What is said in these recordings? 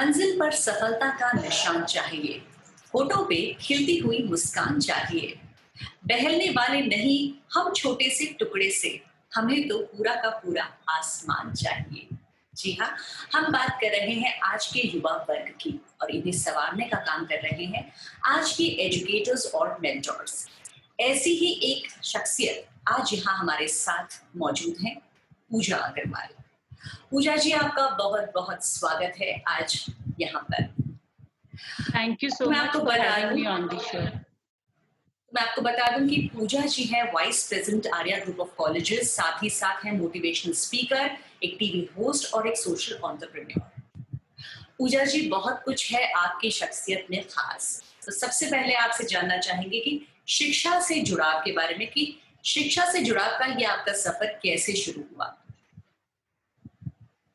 मंजिल पर सफलता का निशान चाहिए, होठों पे खिलती हुई मुस्कान चाहिए। बहलने वाले नहीं, हम छोटे से टुकड़े से, हमें तो पूरा का पूरा आसमान चाहिए। जी हाँ, हम बात कर रहे हैं आज के युवा वर्ग की और इन्हें संवारने का काम कर रहे हैं आज के एजुकेटर्स और मेंटर्स। ऐसी ही एक शख्सियत आज यहाँ हमारे साथ मौजूद है, पूजा अग्रवाल। पूजा जी, आपका बहुत बहुत स्वागत है आज यहाँ पर। Thank you so मैं much आपको for बता having दूं me on the show. मैं आपको बता दूं कि पूजा जी है vice president Arya group of colleges, साथ ही साथ है मोटिवेशनल स्पीकर, एक टीवी होस्ट और एक सोशल एंटरप्रेन्योर। पूजा जी, बहुत कुछ है आपकी शख्सियत में खास। तो सबसे पहले आपसे जानना चाहेंगे कि शिक्षा से जुड़ाव के बारे में, कि शिक्षा से जुड़ाव का ये आपका सफर कैसे शुरू हुआ।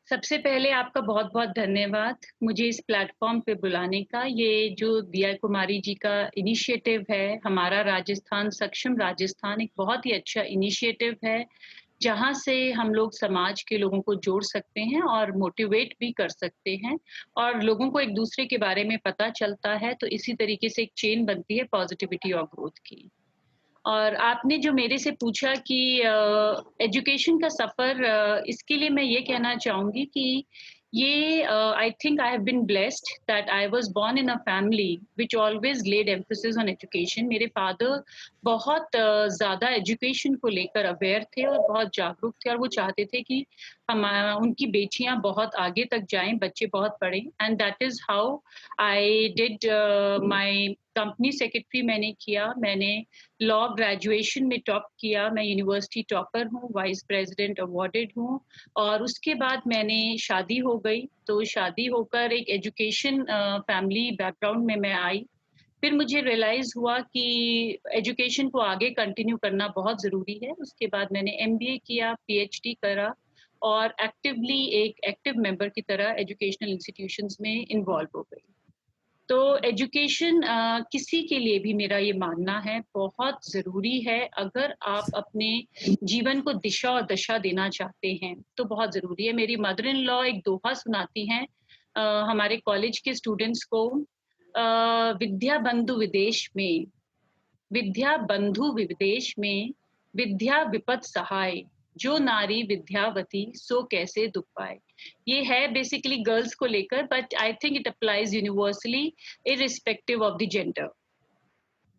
सबसे पहले आपका बहुत-बहुत धन्यवाद मुझे इस प्लेटफ़ॉर्म पे बुलाने का। ये जो दिया कुमारी जी का इनिशिएटिव है, हमारा राजस्थान सक्षम राजस्थान एक बहुत ही अच्छा इनिशिएटिव है, जहाँ से हम लोग समाज के लोगों को जोड़ सकते हैं और मोटिवेट भी कर सकते हैं और लोगों को एक-दूसरे के बारे में पता चलता है, तो इसी तरीके से एक चेन बनती है पॉज़िटिविटी और ग्रोथ की। और आपने जो मेरे से पूछा कि एजुकेशन का सफ़र इसके लिए मैं ये कहना चाहूँगी कि ये I think I have been blessed that I was born in a family which always laid emphasis on education. मेरे फादर बहुत ज़्यादा एजुकेशन को लेकर अवेयर थे और बहुत जागरूक थे और वो चाहते थे कि उनकी बेटियाँ बहुत आगे तक जाएँ, बच्चे बहुत पढ़ें and that is how I did my company secretary मैंने किया। मैंने लॉ ग्रेजुएशन में टॉप किया, मैं यूनिवर्सिटी टॉपर हूँ, वाइस प्रेज़िडेंट अवॉर्डेड हूँ और उसके बाद मैंने शादी हो गई, तो शादी होकर एक एजुकेशन फैमिली बैकग्राउंड में मैं आई। फिर मुझे रियलाइज़ हुआ कि एजुकेशन को आगे कंटिन्यू करना बहुत ज़रूरी है। उसके बाद मैंने एमबीए किया, पीएचडी करा और एक्टिवली एक एक्टिव मेंबर की तरह एजुकेशनल इंस्टीट्यूशंस में इन्वॉल्व हो गई। तो एजुकेशन किसी के लिए भी मेरा ये मानना है बहुत ज़रूरी है। अगर आप अपने जीवन को दिशा और दशा देना चाहते हैं, तो बहुत ज़रूरी है। मेरी मदर इन लॉ एक दोहा सुनाती हैं अ, हमारे कॉलेज के स्टूडेंट्स को विद्या बंधु विदेश में, विद्या बंधु विदेश में, विद्या विपद सहाय, जो नारी विद्यावती सो कैसे दुख पाए। ये है बेसिकली गर्ल्स को लेकर but I think it applies universally irrespective of the gender.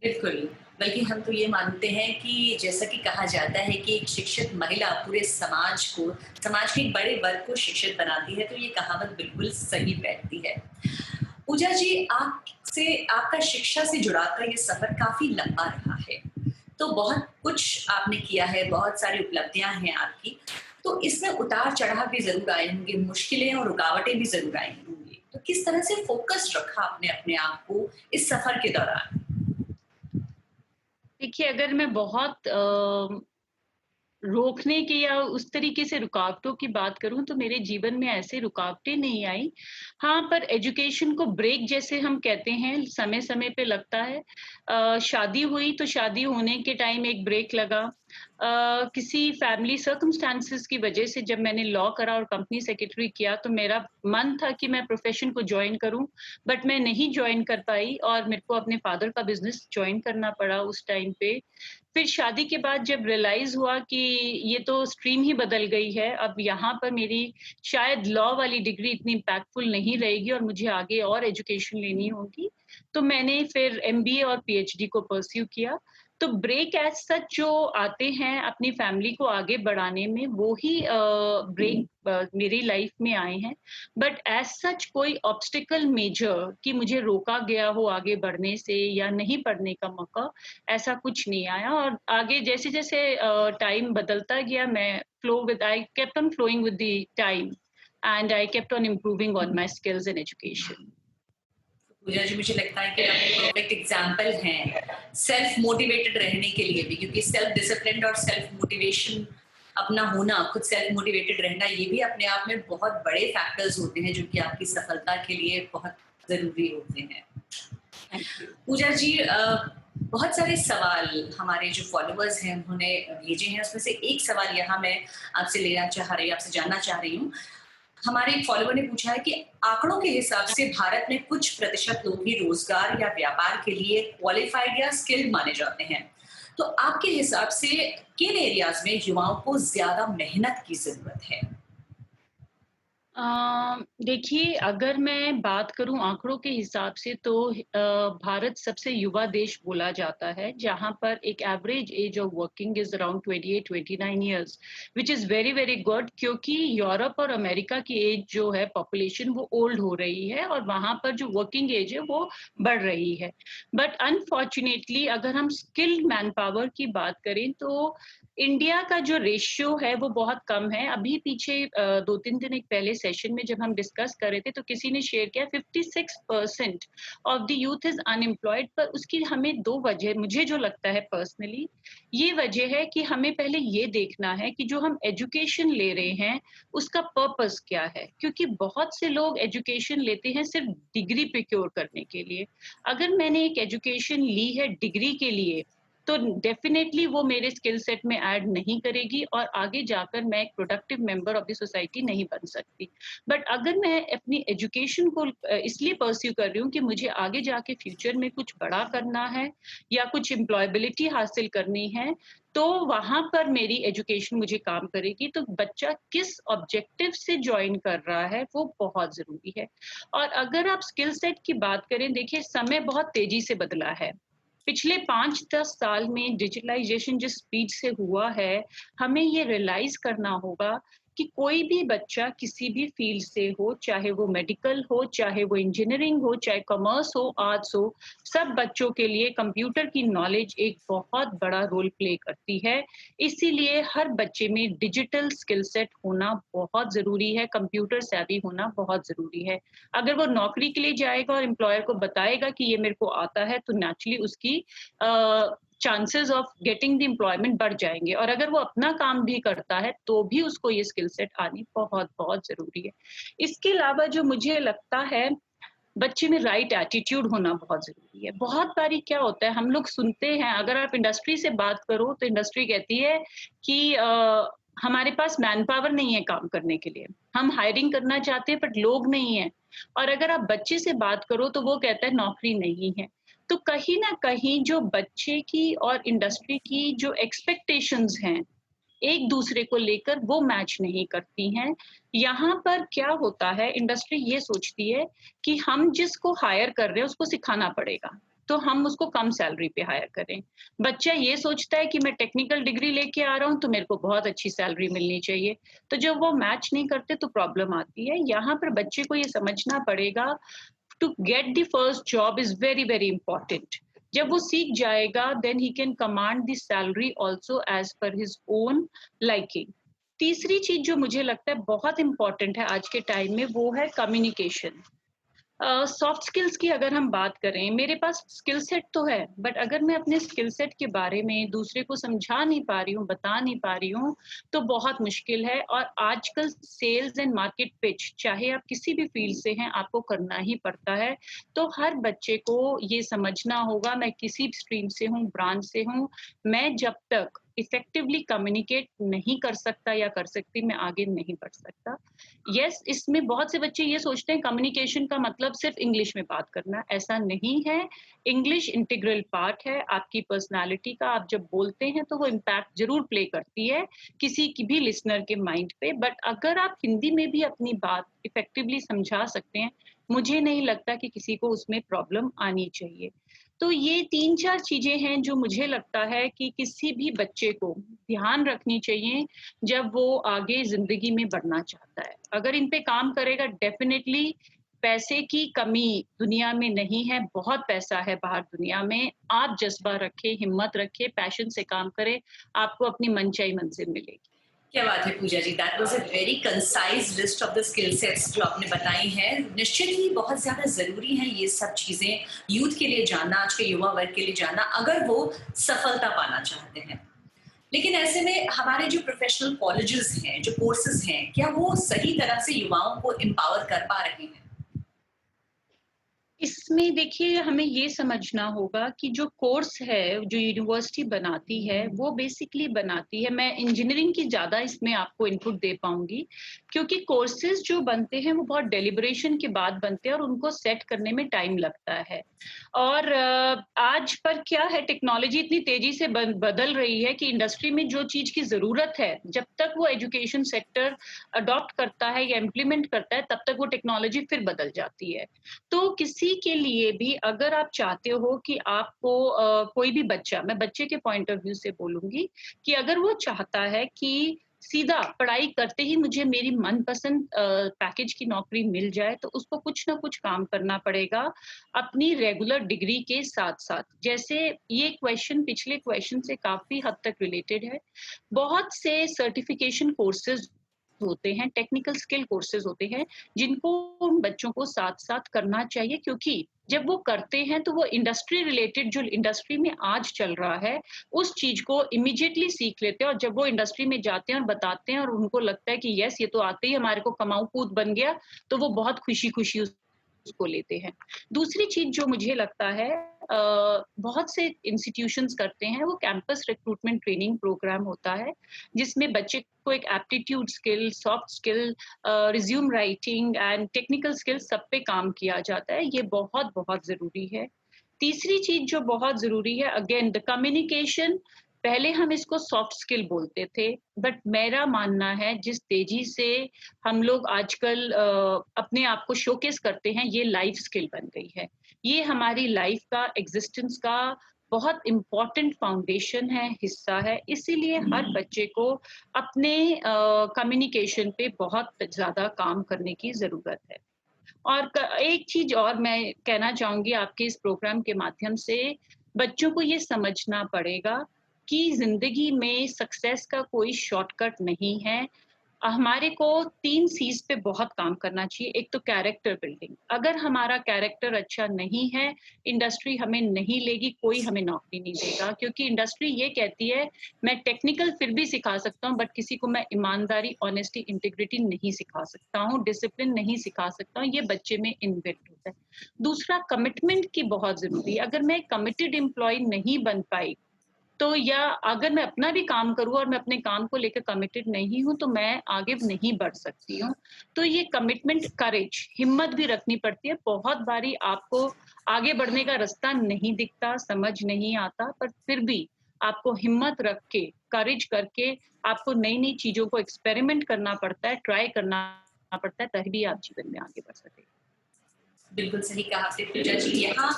बिल्कुल, बल्कि हम तो ये मानते हैं कि जैसा कि कहा जाता है कि एक शिक्षित महिला पूरे समाज के एक बड़े वर्ग को शिक्षित बनाती है, तो ये कहावत बिल्कुल सही बैठती है। पूजा जी, आपसे आपका शिक्षा से जुड़ाव का ये सफ़र काफ़ी लंबा रहा है, तो बहुत कुछ आपने किया है, बहुत सारी उपलब्धियाँ हैं आपकी, तो इसमें उतार-चढ़ाव भी ज़रूर आए होंगे, मुश्किलें और रुकावटें भी ज़रूर आई होंगी। तो किस तरह से फ़ोकस्ड रखा आपने अपने आप को इस सफ़र के दौरान? देखिए अगर मैं बहुत रोकने की या उस तरीके से रुकावटों की बात करूँ तो मेरे जीवन में ऐसे रुकावटें नहीं आई। हाँ, पर एजुकेशन को ब्रेक जैसे हम कहते हैं समय-समय पे लगता है। शादी हुई तो शादी होने के टाइम एक ब्रेक लगा। किसी फैमिली सर्कमस्टेंसेस की वजह से जब मैंने लॉ करा और कंपनी सेक्रेटरी किया तो मेरा मन था कि मैं प्रोफ़ेशन को जॉइन करूँ, बट मैं नहीं जॉइन कर पाई और मेरे को अपने फादर का बिज़नेस जॉइन करना पड़ा उस टाइम पे। फिर शादी के बाद जब रियलाइज़ हुआ कि ये तो स्ट्रीम ही बदल गई है, अब यहाँ पर मेरी शायद लॉ वाली डिग्री इतनी इम्पैक्टफुल नहीं रहेगी और मुझे आगे और एजुकेशन लेनी होगी, तो मैंने फिर एमबीए और पीएचडी को परस्यू किया। तो ब्रेक एज़ सच जो आते हैं अपनी फैमिली को आगे बढ़ाने में, वो ही ब्रेक मेरी लाइफ में आए हैं। बट एज़ सच कोई ऑब्स्टिकल मेजर कि मुझे रोका गया हो आगे बढ़ने से या नहीं पढ़ने का मौका, ऐसा कुछ नहीं आया और आगे जैसे-जैसे टाइम बदलता गया मैं I kept on flowing with the time and I kept on improving on my skills in education. Puja ji, मुझे लगता है कि आप एक परफेक्ट एग्जाम्पल हैं सेल्फ मोटिवेटेड रहने के लिए भी, क्योंकि सेल्फ डिसिप्लिन और सेल्फ मोटिवेशन अपना होना, खुद सेल्फ मोटिवेटेड रहना, ये भी अपने आप में बहुत बड़े फैक्टर्स होते हैं जो कि आपकी सफलता के लिए बहुत ज़रूरी होते हैं। Thank you. पूजा जी, बहुत सारे सवाल हमारे जो फॉलोअर्स हैं उन्होंने भेजे हैं, उसमें से एक सवाल यहाँ मैं आपसे जानना चाह रही हूँ हमारे एक फॉलोवर ने पूछा है कि आंकड़ों के हिसाब से भारत में कुछ प्रतिशत लोग ही रोजगार या व्यापार के लिए क्वालिफाइड या स्किल्ड माने जाते हैं। तो आपके हिसाब से किन एरियाज में युवाओं को ज्यादा मेहनत की जरूरत है? देखिए, अगर मैं बात करूँ आँकड़ों के हिसाब से तो भारत सबसे युवा देश बोला जाता है, जहाँ पर एक average age of working is around 28-29 years, which is very, very good, क्योंकि यूरोप और अमेरिका की एज जो है पॉपुलेशन वो ओल्ड हो रही है और वहाँ पर जो वर्किंग एज है वो बढ़ रही है। बट अनफॉर्च्यूनेटली अगर हम स्किल्ड मैन पावर की बात करें तो इंडिया का जो रेशियो है वो बहुत कम है। अभी पीछे 2-3 दिन एक पहले सेशन में जब हम डिस्कस कर रहे थे तो किसी ने शेयर किया 56% of the youth is unemployed, पर उसकी हमें 2 वजह मुझे जो लगता है पर्सनली, ये वजह है कि हमें पहले ये देखना है कि जो हम एजुकेशन ले रहे हैं उसका पर्पस क्या है? क्योंकि बहुत से लोग एजुकेशन लेते हैं सिर्फ डिग्री प्रिक्योर करने के लिए। अगर मैंने एक एजुकेशन ली है डिग्री के लिए, तो डेफ़िनेटली वो मेरे स्किल सेट में ऐड नहीं करेगी और आगे जाकर मैं एक productive member of the society नहीं बन सकती। बट अगर मैं अपनी एजुकेशन को इसलिए परस्यू कर रही हूँ कि मुझे आगे जाके फ्यूचर में कुछ बड़ा करना है या कुछ एम्प्लॉयबिलिटी हासिल करनी है, तो वहाँ पर मेरी एजुकेशन मुझे काम करेगी। तो बच्चा किस ऑब्जेक्टिव से जॉइन कर रहा है, वो बहुत ज़रूरी है। और अगर आप स्किल सेट की बात करें, देखिए समय बहुत तेज़ी से बदला है। पिछले 5-10 साल में डिजिटलाइज़ेशन जिस स्पीड से हुआ है, हमें ये रियलाइज़ करना होगा कि कोई भी बच्चा किसी भी फ़ील्ड से हो, चाहे वो मेडिकल हो, चाहे वो इंजीनियरिंग हो, चाहे कॉमर्स हो, आर्ट्स हो, सब बच्चों के लिए कंप्यूटर की नॉलेज एक बहुत बड़ा रोल प्ले करती है। इसीलिए हर बच्चे में डिजिटल स्किल सेट होना बहुत ज़रूरी है, कंप्यूटर savvy होना बहुत ज़रूरी है। अगर वो नौकरी के लिए जाएगा और एम्प्लॉयर को बताएगा कि ये मेरे को आता है, तो नेचुरली उसकी chances of getting the employment बढ़ जाएँगे और अगर वो अपना काम भी करता है, तो भी उसको ये स्किल सेट आनी बहुत-बहुत ज़रूरी है। इसके अलावा जो मुझे लगता है, बच्चे में राइट एटीट्यूड होना बहुत ज़रूरी है। बहुत बारी क्या होता है, हम लोग सुनते हैं, अगर आप इंडस्ट्री से बात करो, तो इंडस्ट्री कहती है कि हमारे पास मैन पावर नहीं है काम करने के लिए। हम हायरिंग करना चाहते हैं, बट लोग नहीं हैं। और अगर आप बच्चे से बात करो, तो वो कहता है नौकरी नहीं है। तो कहीं न कहीं जो बच्चे की और इंडस्ट्री की जो एक्सपेक्टेशंस हैं, एक-दूसरे को लेकर वो मैच नहीं करती हैं। यहाँ पर क्या होता है, इंडस्ट्री ये सोचती है कि हम जिसको हायर कर रहे हैं उसको सिखाना पड़ेगा, तो हम उसको कम सैलरी पे हायर करें। बच्चा ये सोचता है कि मैं टेक्निकल डिग्री लेके आ रहा हूँ तो मेरे को बहुत अच्छी सैलरी मिलनी चाहिए। तो जब वो मैच नहीं करते तो प्रॉब्लम आती है। यहाँ पर बच्चे को ये समझना पड़ेगा, to get the first job is very very important. जब वो सीख जाएगा then he can command the salary also as per his own liking. तीसरी चीज जो मुझे लगता है बहुत इंपॉर्टेंट है आज के टाइम में, वो है कम्युनिकेशन। सॉफ्ट स्किल्स की अगर हम बात करें, मेरे पास स्किल सेट तो है, बट अगर मैं अपने स्किल सेट के बारे में दूसरे को समझा नहीं पा रही हूँ, बता नहीं पा रही हूँ, तो बहुत मुश्किल है। और आजकल सेल्स एंड मार्केट पिच, चाहे आप किसी भी फील्ड से हैं, आपको करना ही पड़ता है। तो हर बच्चे को ये समझना होगा, मैं किसी स्ट्रीम से हूँ, ब्रांच से हूँ, मैं जब तक इफेक्टिवली कम्युनिकेट नहीं कर सकता या कर सकती, मैं आगे नहीं बढ़ सकता। यस, इसमें बहुत से बच्चे ये सोचते हैं कम्युनिकेशन का मतलब सिर्फ इंग्लिश में बात करना, ऐसा नहीं है। इंग्लिश इंटीग्रल पार्ट है आपकी पर्सनैलिटी का। आप जब बोलते हैं तो वो इम्पैक्ट ज़रूर प्ले करती है किसी की भी लिसनर के माइंड पे, बट अगर आप हिंदी में भी अपनी बात इफेक्टिवली समझा सकते हैं, मुझे नहीं लगता कि किसी को उसमें प्रॉब्लम आनी चाहिए। तो ये 3-4 चीज़ें हैं जो मुझे लगता है कि किसी भी बच्चे को ध्यान रखनी चाहिए जब वो आगे ज़िंदगी में बढ़ना चाहता है। अगर इन पे काम करेगा, डेफ़िनेटली पैसे की कमी दुनिया में नहीं है, बहुत पैसा है बाहर दुनिया में। आप जज़्बा रखें, हिम्मत रखें, पैशन से काम करें, आपको अपनी मनचाही मंज़िल मिलेगी। क्या बात है Puja ji, that was a very concise list of the skill sets जो आपने बताई हैं। निश्चित ही बहुत ज़्यादा ज़रूरी है ये सब चीज़ें यूथ के लिए जानना, आज के युवा वर्ग के लिए जानना, अगर वो सफलता पाना चाहते हैं। लेकिन ऐसे में हमारे जो प्रोफेशनल कॉलेजेस हैं, जो कोर्सेज हैं, क्या वो सही तरह से युवाओं को एम्पावर कर पा रहे हैं? इसमें देखिए हमें ये समझना होगा कि जो कोर्स है, जो यूनिवर्सिटी बनाती है, वो बेसिकली बनाती है, मैं इंजीनियरिंग की ज़्यादा इसमें आपको इनपुट दे पाऊँगी, क्योंकि कोर्सेज़ जो बनते हैं वो बहुत डेलिब्रेशन के बाद बनते हैं और उनको सेट करने में टाइम लगता है। और आज पर क्या है, टेक्नोलॉजी इतनी तेज़ी से बदल रही है कि इंडस्ट्री में जो चीज़ की ज़रूरत है, जब तक वो एजुकेशन सेक्टर अडॉप्ट करता है या इम्प्लीमेंट करता है, तब तक वो टेक्नोलॉजी फिर बदल जाती है। तो किसी के लिए भी अगर आप चाहते हो कि आपको कोई भी बच्चा, मैं बच्चे के पॉइंट ऑफ व्यू से बोलूँगी कि अगर वो चाहता है कि सीधा पढ़ाई करते ही मुझे मेरी मनपसंद पैकेज की नौकरी मिल जाए, तो उसको कुछ ना कुछ काम करना पड़ेगा, अपनी रेगुलर डिग्री के साथ-साथ। जैसे ये क्वेश्चन पिछले क्वेश्चन से काफ़ी हद तक रिलेटेड है। बहुत से सर्टिफ़िकेशन कोर्सेज़ होते हैं, टेक्निकल स्किल कोर्सेज़ होते हैं, जिनको उन बच्चों को साथ-साथ करना चाहिए, क्योंकि जब वो करते हैं तो वो इंडस्ट्री रिलेटेड, जो इंडस्ट्री में आज चल रहा है, उस चीज़ को इमीडिएटली सीख लेते हैं और जब वो इंडस्ट्री में जाते हैं और बताते हैं और उनको लगता है कि यस, ये तो आते ही हमारे को कमाऊ-कूद बन गया, तो वो बहुत खुशी-खुशी उसको लेते हैं। दूसरी चीज़ जो मुझे लगता है, बहुत से इंस्टीट्यूशंस करते हैं, वो कैंपस रिक्रूटमेंट ट्रेनिंग प्रोग्राम होता है, जिसमें बच्चे को एक aptitude skill, soft skill, resume writing and technical skill सब पे काम किया जाता है। ये बहुत-बहुत ज़रूरी है। तीसरी चीज़ जो बहुत ज़रूरी है, अगेन द कम्युनिकेशन, पहले हम इसको सॉफ्ट स्किल बोलते थे, बट मेरा मानना है जिस तेज़ी से हम लोग आजकल अपने आप को शोकेस करते हैं, ये लाइफ स्किल बन गई है। ये हमारी लाइफ का, एग्ज़िस्टेंस का बहुत इम्पोर्टेंट फाउंडेशन है, हिस्सा है, इसीलिए हर बच्चे को अपने कम्युनिकेशन पे बहुत ज़्यादा काम करने की ज़रूरत है। और एक चीज और मैं कहना चाहूंगी आपके इस प्रोग्राम के माध्यम से, बच्चों को ये समझना पड़ेगा कि जिंदगी में सक्सेस का कोई शॉर्टकट नहीं है। हमारे को 3 सीज़ पे बहुत काम करना चाहिए। एक तो कैरेक्टर बिल्डिंग, अगर हमारा कैरेक्टर अच्छा नहीं है, इंडस्ट्री हमें नहीं लेगी, कोई हमें नौकरी नहीं देगा, क्योंकि इंडस्ट्री ये कहती है, मैं टेक्निकल फिर भी सिखा सकता हूँ, बट किसी को मैं ईमानदारी, ऑनेस्टी, इंटीग्रिटी नहीं सिखा सकता हूँ, डिसिप्लिन नहीं सिखा सकता हूँ, ये बच्चे में इनबिल्ट होता है। दूसरा, कमिटमेंट की बहुत ज़रूरी है। अगर मैं कमिटेड एम्प्लॉयी नहीं बन पाई, तो या अगर मैं अपना भी काम करूँ और मैं अपने काम को लेकर कमिटेड नहीं हूँ, तो मैं आगे नहीं बढ़ सकती हूँ। तो ये कमिटमेंट, करेज, हिम्मत भी रखनी पड़ती है। बहुत बारी आपको आगे बढ़ने का रास्ता नहीं दिखता, समझ नहीं आता, पर फिर भी आपको हिम्मत रख के, करेज करके आपको नई-नई चीज़ों को एक्सपेरिमेंट करना पड़ता है, ट्राई करना पड़ता है, तभी आप जीवन में आगे बढ़ सकें। बिल्कुल सही कहा आपने पूजा जी। यहाँ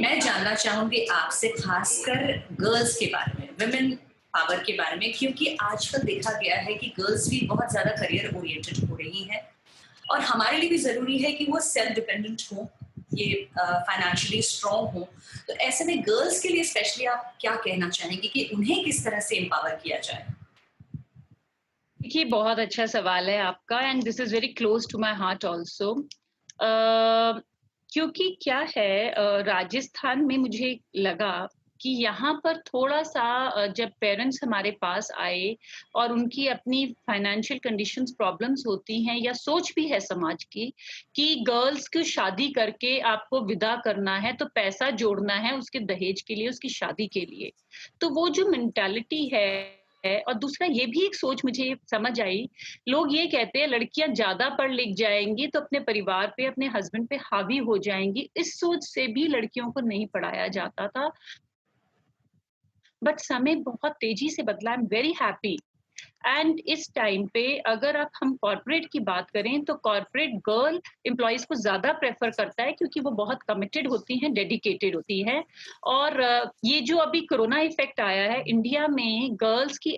मैं जानना चाहूंगी आपसे खासकर गर्ल्स के बारे में, वुमेन पावर के बारे में, क्योंकि आजकल देखा गया है कि गर्ल्स भी बहुत ज्यादा करियर ओरिएंटेड हो रही हैं और हमारे लिए भी जरूरी है कि वो सेल्फ डिपेंडेंट हो, ये फाइनेंशियली स्ट्रांग हो। तो ऐसे में गर्ल्स के लिए स्पेशली आप क्या कहना चाहेंगे कि उन्हें किस तरह से एम्पावर किया जाए? देखिए, बहुत अच्छा सवाल है आपका and this is very close to my heart also. क्योंकि क्या है, राजस्थान में मुझे लगा कि यहाँ पर थोड़ा-सा, जब पेरेंट्स हमारे पास आए और उनकी अपनी फाइनेंशियल कंडीशंस, प्रॉब्लम्स होती हैं या सोच भी है समाज की कि गर्ल्स की शादी करके आपको विदा करना है, तो पैसा जोड़ना है उसके दहेज के लिए, उसकी शादी के लिए। तो वो जो मेंटालिटी है, और दूसरा ये भी एक सोच मुझे समझ आई, लोग ये कहते हैं लड़कियां ज्यादा पढ़ लिख जाएंगी तो अपने परिवार पे, अपने हस्बैंड पे हावी हो जाएंगी, इस सोच से भी लड़कियों को नहीं पढ़ाया जाता था। बट समय बहुत तेजी से बदला, I am very happy. And इस टाइम पे अगर आप हम कॉर्पोरेट की बात करें, तो कॉर्पोरेट गर्ल एम्प्लॉइज को ज्यादा प्रेफर करता है, क्योंकि वो बहुत कमिटेड होती हैं, डेडिकेटेड होती हैं। और ये जो अभी कोरोना इफेक्ट आया है इंडिया में, गर्ल्स की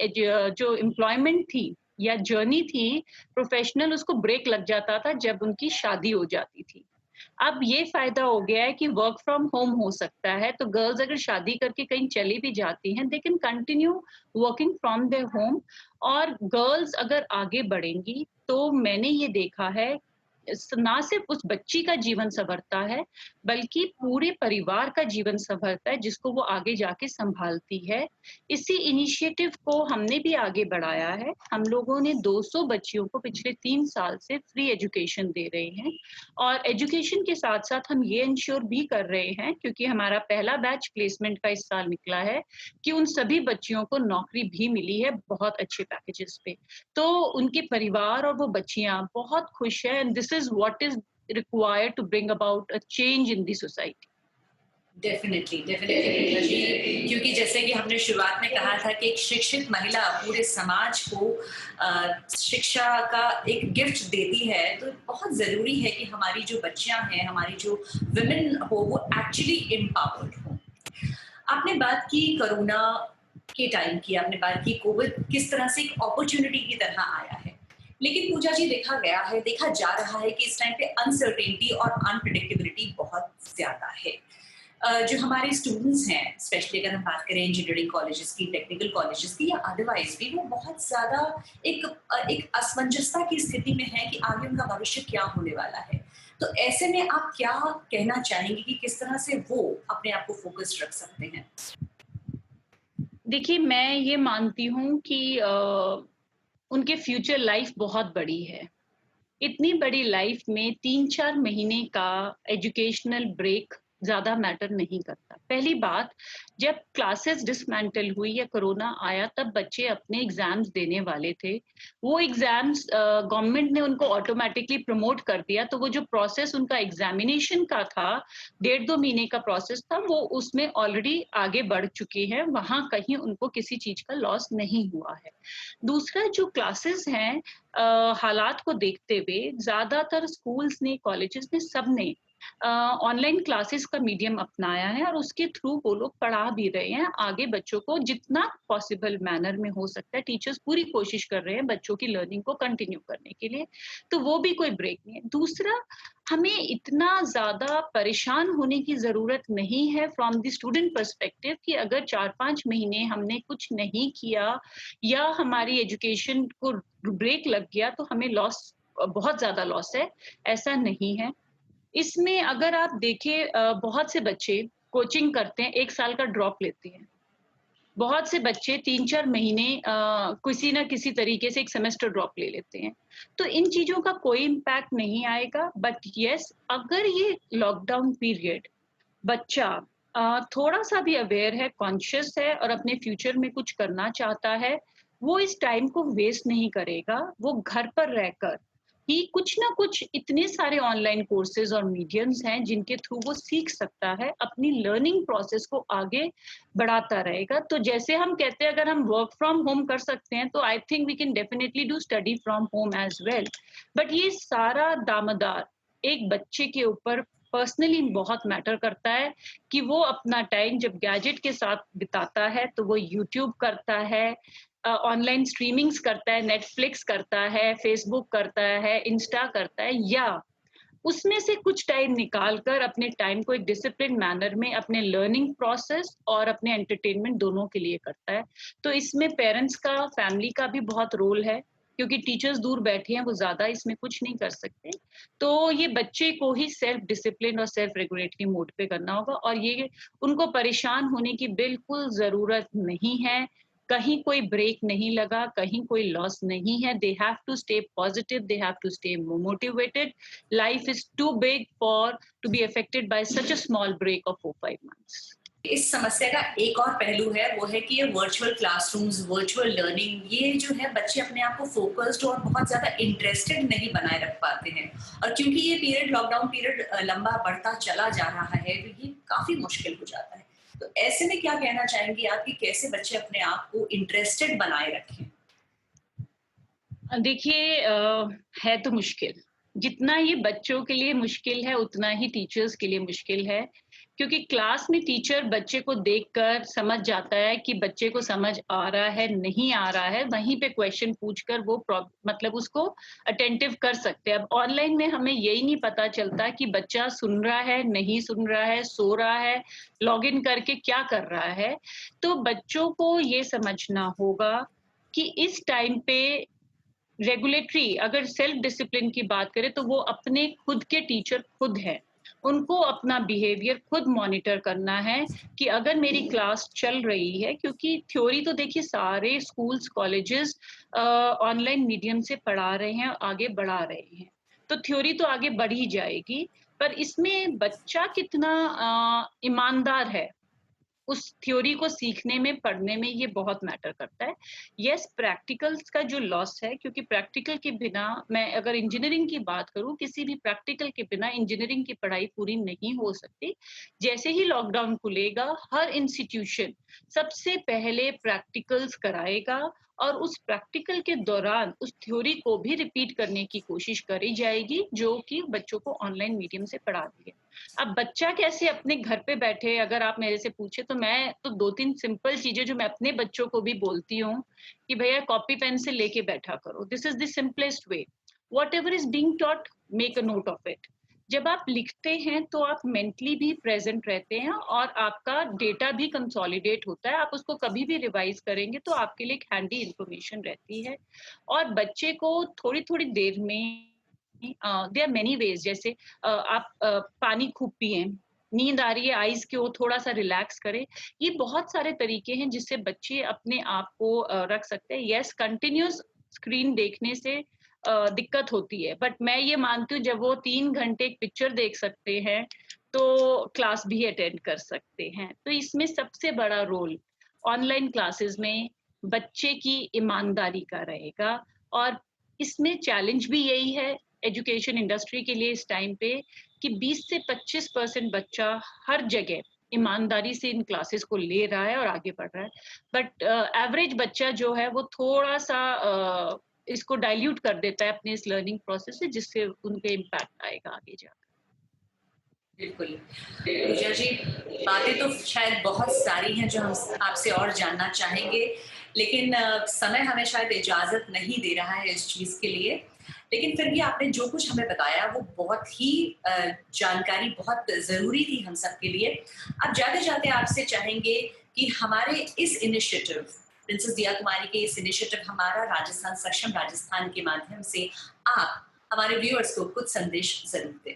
जो एम्प्लॉयमेंट थी या जर्नी थी प्रोफेशनल, उसको ब्रेक लग जाता था जब उनकी शादी हो जाती थी। अब ये फ़ायदा हो गया है कि वर्क फ्रॉम होम हो सकता है, तो गर्ल्स अगर शादी करके कहीं चली भी जाती हैं, they can continue working from their home. और गर्ल्स अगर आगे बढ़ेंगी, तो मैंने ये देखा है ना सिर्फ उस बच्ची का जीवन संवरता है, बल्कि पूरे परिवार का जीवन संवरता है, जिसको वो आगे जाके सँभालती है। इसी इनिशिएटिव को हमने भी आगे बढ़ाया है। हम लोगों ने 200 बच्चियों को पिछले 3 साल से फ्री एजुकेशन दे रहे हैं और एजुकेशन के साथ-साथ हम ये इंश्योर भी कर रहे हैं, क्योंकि हमारा पहला बैच प्लेसमेंट का इस साल निकला है, कि उन सभी बच्चियों को नौकरी भी मिली है बहुत अच्छे पैकेजेस पे। तो उनके परिवार और वो बच्चियाँ बहुत खुश हैं, and this is what is required to bring about a change in the society. Definitely, definitely Puja ji, क्योंकि जैसे कि हमने शुरुआत में कहा था कि एक शिक्षित महिला पूरे समाज को शिक्षा का एक गिफ्ट देती है, तो बहुत ज़रूरी है कि हमारी जो बच्चियाँ हैं, हमारी जो वुमेन हो, वो एक्चुअली एम्पावर्ड हों। आपने बात की कोरोना के टाइम की, आपने बात की कोविड किस तरह से एक अपॉर्च्युनिटी की तरह आया है। लेकिन पूजा जी, देखा गया है, देखा जा रहा है कि इस टाइम पे अनसर्टेनिटी और अनप्रेडिक्टेबिलिटी बहुत ज़्यादा है। जो हमारे स्टूडेंट्स हैं, स्पेशली अगर हम बात करें इंजीनियरिंग कॉलेजेस की, टेक्निकल कॉलेजेस की या अदरवाइज भी, वो बहुत ज़्यादा एक असमंजसता की स्थिति में है कि आगे उनका भविष्य क्या होने वाला है। तो ऐसे में आप क्या कहना चाहेंगे कि किस तरह से वो अपने आप को फ़ोकस्ड रख सकते हैं? देखिए, मैं ये मानती हूँ कि उनके फ्यूचर लाइफ बहुत बड़ी है। इतनी बड़ी लाइफ में 3-4 महीने का एजुकेशनल ब्रेक ज़्यादा मैटर नहीं करता। पहली बात, जब क्लासेस डिसमेंटल हुई या कोरोना आया, तब बच्चे अपने एग्ज़ाम्स देने वाले थे। वो एग्ज़ाम्स गवर्नमेंट ने उनको ऑटोमैटिकली प्रमोट कर दिया, तो वो जो प्रोसेस उनका एग्ज़ामिनेशन का था, 1.5-2 महीने का प्रोसेस था, वो उसमें ऑलरेडी आगे बढ़ चुके हैं। वहाँ कहीं उनको किसी चीज़ का लॉस नहीं हुआ है। दूसरा, जो क्लासेस हैं, हालात को देखते हुए ज़्यादातर स्कूल्स ने, कॉलेजेस ने, सबने ऑनलाइन क्लासेस का मीडियम अपनाया है और उसके थ्रू वो लोग पढ़ा भी रहे हैं। आगे बच्चों को जितना पॉसिबल मैनर में हो सकता है, टीचर्स पूरी कोशिश कर रहे हैं बच्चों की लर्निंग को कंटिन्यू करने के लिए, तो वो भी कोई ब्रेक नहीं है। दूसरा, हमें इतना ज़्यादा परेशान होने की ज़रूरत नहीं है फ्रॉम द स्टूडेंट पर्सपेक्टिव, कि अगर 4-5 महीने हमने कुछ नहीं किया या हमारी एजुकेशन को ब्रेक लग गया, तो हमें लॉस, बहुत ज़्यादा लॉस है, ऐसा नहीं है। इसमें अगर आप देखें, बहुत से बच्चे कोचिंग करते हैं, 1 साल का ड्रॉप लेते हैं। बहुत से बच्चे 3-4 महीने किसी न किसी तरीके से 1 सेमेस्टर ड्रॉप ले लेते हैं। तो इन चीज़ों का कोई इम्पैक्ट नहीं आएगा, बट येस, अगर ये लॉकडाउन पीरियड बच्चा थोड़ा-सा भी अवेयर है, कॉन्शियस है और अपने फ्यूचर में कुछ करना चाहता है, वो इस टाइम को वेस्ट नहीं करेगा। वो घर पर रहकर ही कुछ ना कुछ, इतने सारे ऑनलाइन कोर्सेज़ और मीडियम्स हैं जिनके थ्रू वो सीख सकता है, अपनी लर्निंग प्रोसेस को आगे बढ़ाता रहेगा। तो जैसे हम कहते हैं, अगर हम वर्क फ्रॉम होम कर सकते हैं, तो I think we can definitely do study from home as well. But ये सारा दामदार एक बच्चे के ऊपर पर्सनली बहुत मैटर करता है, कि वो अपना टाइम जब गैजेट के साथ बिताता है, तो वो यूट्यूब करता है, ऑनलाइन स्ट्रीमिंग्स करता है, नेटफ्लिक्स करता है, फेसबुक करता है, इंस्टा करता है, या उसमें से कुछ टाइम निकाल कर अपने टाइम को एक डिसिप्लिन मैनर में अपने लर्निंग प्रोसेस और अपने एंटरटेनमेंट दोनों के लिए करता है। तो इसमें पेरेंट्स का, फैमिली का भी बहुत रोल है, क्योंकि टीचर्स दूर बैठे हैं, वो ज़्यादा इसमें कुछ नहीं कर सकते। तो ये बच्चे को ही सेल्फ डिसिप्लिन और सेल्फ रेगुलेटरी मोड पे करना होगा, और ये उनको परेशान होने की बिल्कुल ज़रूरत नहीं है। कहीं कोई ब्रेक नहीं लगा, कहीं कोई लॉस नहीं है। They have to stay positive, they have to stay motivated. Life is too big for to be affected by such a small break of 4-5 months. इस समस्या का एक और पहलू है, वो है कि ये वर्चुअल क्लासरूम्स, वर्चुअल लर्निंग, ये जो है बच्चे अपने आप को फोकस्ड और बहुत ज़्यादा इंटरेस्टेड नहीं बनाए रख पाते हैं। और क्योंकि ये पीरियड, लॉकडाउन पीरियड लंबा बढ़ता चला जा रहा है, तो ये काफ़ी मुश्किल हो जाता है। तो ऐसे में क्या कहना चाहेंगी आप कि कैसे बच्चे अपने आप को इंटरेस्टेड बनाए रखें? देखिए, है तो मुश्किल। जितना ये बच्चों के लिए मुश्किल है, उतना ही टीचर्स के लिए मुश्किल है। क्योंकि क्लास में टीचर बच्चे को देखकर समझ जाता है कि बच्चे को समझ आ रहा है, नहीं आ रहा है, वहीं पे क्वेश्चन पूछकर वो मतलब उसको अटेंटिव कर सकते हैं। अब ऑनलाइन में हमें यही नहीं पता चलता कि बच्चा सुन रहा है, नहीं सुन रहा है, सो रहा है, लॉगिन करके क्या कर रहा है। तो बच्चों को ये समझना होगा कि इस टाइम पे रेगुलेटरी, अगर सेल्फ डिसिप्लिन की बात करें तो वो अपने खुद के टीचर खुद हैं। उनको अपना बिहेवियर खुद मॉनिटर करना है कि अगर मेरी क्लास चल रही है, क्योंकि थ्योरी तो देखिए सारे स्कूल्स, कॉलेजेस ऑनलाइन मीडियम से पढ़ा रहे हैं, आगे बढ़ा रहे हैं। तो थ्योरी तो आगे बढ़ ही जाएगी, पर इसमें बच्चा कितना ईमानदार है उस थ्योरी को सीखने में, पढ़ने में, ये बहुत मैटर करता है। येस, प्रैक्टिकल्स का जो लॉस है, क्योंकि प्रैक्टिकल के बिना, मैं अगर इंजीनियरिंग की बात करूँ, किसी भी प्रैक्टिकल के बिना इंजीनियरिंग की पढ़ाई पूरी नहीं हो सकती। जैसे ही लॉकडाउन खुलेगा, हर इंस्टीट्यूशन सबसे पहले प्रैक्टिकल्स कराएगा और उस प्रैक्टिकल के दौरान उस थ्योरी को भी रिपीट करने की कोशिश करी जाएगी, जो कि बच्चों को ऑनलाइन मीडियम से पढ़ा दी है। अब बच्चा कैसे अपने घर पे बैठे, अगर आप मेरे से पूछे तो मैं तो 2-3 सिंपल चीज़ें जो मैं अपने बच्चों को भी बोलती हूँ कि भैया कॉपी पेन से लेके बैठा करो। This is the simplest way. Whatever is being taught, make a note of it. जब आप लिखते हैं तो आप मेंटली भी प्रेजेंट रहते हैं और आपका डेटा भी कंसोलिडेट होता है। आप उसको कभी भी रिवाइज करेंगे तो आपके लिए एक हैंडी इंफॉर्मेशन रहती है। और बच्चे को थोड़ी-थोड़ी देर में देयर आर मेनी वेज, जैसे आप पानी खूब पिएँ, नींद आ रही है, आईज़ को थोड़ा-सा रिलैक्स करें। ये बहुत सारे तरीके हैं जिससे बच्चे अपने आप को रख सकते हैं। येस, कंटिन्यूअस स्क्रीन देखने से दिक्कत होती है, बट मैं ये मानती हूँ जब वो 3 घंटे एक पिक्चर देख सकते हैं, तो क्लास भी अटेंड कर सकते हैं। तो इसमें सबसे बड़ा रोल ऑनलाइन क्लासेस में बच्चे की ईमानदारी का रहेगा। और इसमें चैलेंज भी यही है एजुकेशन इंडस्ट्री के लिए इस टाइम पे, कि 20 से 25% बच्चा हर जगह ईमानदारी से इन क्लासेस को ले रहा है और आगे बढ़ रहा है। बट एवरेज बच्चा जो है वो थोड़ा-सा इसको डाइल्यूट कर देता है अपने इस लर्निंग प्रोसेस से, जिससे उनपे इम्पैक्ट आएगा आगे जाकर। बिल्कुल। पूजा जी, बातें तो शायद बहुत सारी हैं जो हम आपसे और जानना चाहेंगे, लेकिन समय हमें शायद इजाज़त नहीं दे रहा है इस चीज़ के लिए। लेकिन फिर भी आपने जो कुछ हमें बताया वो बहुत ही जानकारी बहुत ज़रूरी थी हम सब के लिए। अब जाते-जाते आपसे चाहेंगे कि हमारे इस इनिशिएटिव, प्रिंसेस दिया कुमारी के इस इनिशिएटिव हमारा राजस्थान सक्षम राजस्थान के माध्यम से आप हमारे व्यूअर्स को कुछ संदेश ज़रूर दें।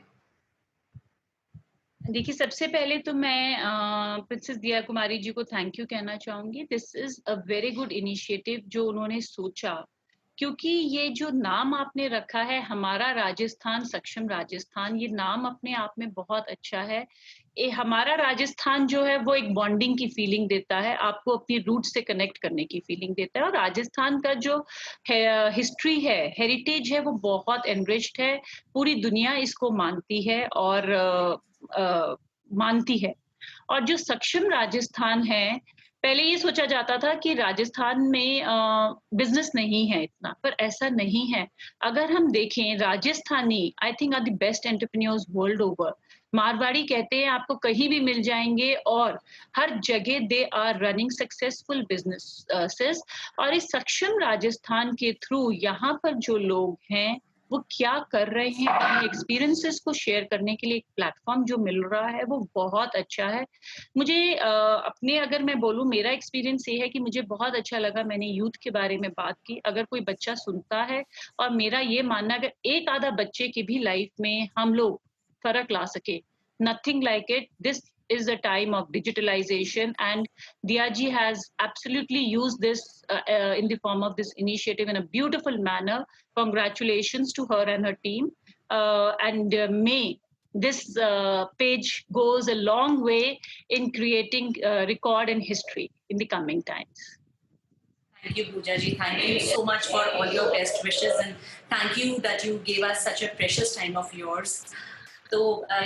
देखिए, सबसे पहले तो मैं प्रिंसेस दिया कुमारी जी को थैंक यू कहना चाहूँगी। This is a very good initiative जो उन्होंने सोचा, क्योंकि ये जो नाम आपने रखा है हमारा राजस्थान सक्षम राजस्थान, ये नाम अपने आप में बहुत अच्छा है। ये हमारा राजस्थान जो है वो एक बॉन्डिंग की फीलिंग देता है, आपको अपनी रूट से कनेक्ट करने की फीलिंग देता है। और राजस्थान का जो है हिस्ट्री है, हेरिटेज है, वो बहुत एनरिच्ड है। पूरी दुनिया इसको मानती है और मानती है। और जो सक्षम राजस्थान है, पहले ये सोचा जाता था कि राजस्थान में बिज़नेस नहीं है इतना, पर ऐसा नहीं है। अगर हम देखें, Rajasthani I think are the best entrepreneurs world over. Marwari कहते हैं आपको कहीं भी मिल जाएँगे और हर जगह they are running successful businesses. और इस सक्षम राजस्थान के थ्रू यहाँ पर जो लोग हैं, वो क्या कर रहे हैं, अपने एक्सपीरियंसेस को शेयर करने के लिए एक प्लेटफ़ॉर्म जो मिल रहा है, वो बहुत अच्छा है। मुझे अपने अगर मैं बोलूँ, मेरा एक्सपीरियंस ये है कि मुझे बहुत अच्छा लगा, मैंने यूथ के बारे में बात की। अगर कोई बच्चा सुनता है, और मेरा ये मानना है अगर एक आधा बच्चे की भी लाइफ़ में हम लोग फ़र्क ला सके, nothing like it, this is the time of digitalization, and Diaji has absolutely used this in the form of this initiative in a beautiful manner. Congratulations to her and her team, and may this page goes a long way in creating record and history in the coming times. Thank you, Pooja ji. Thank you so much for all your best wishes, and thank you that you gave us such a precious time of yours. तो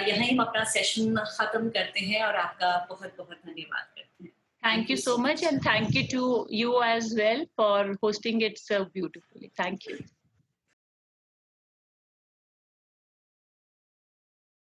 यहीं हम अपना session खत्म करते हैं और आपका बहुत-बहुत धन्यवाद करते हैं। Thank you so much, and thank you to you as well for hosting it so beautifully. Thank you.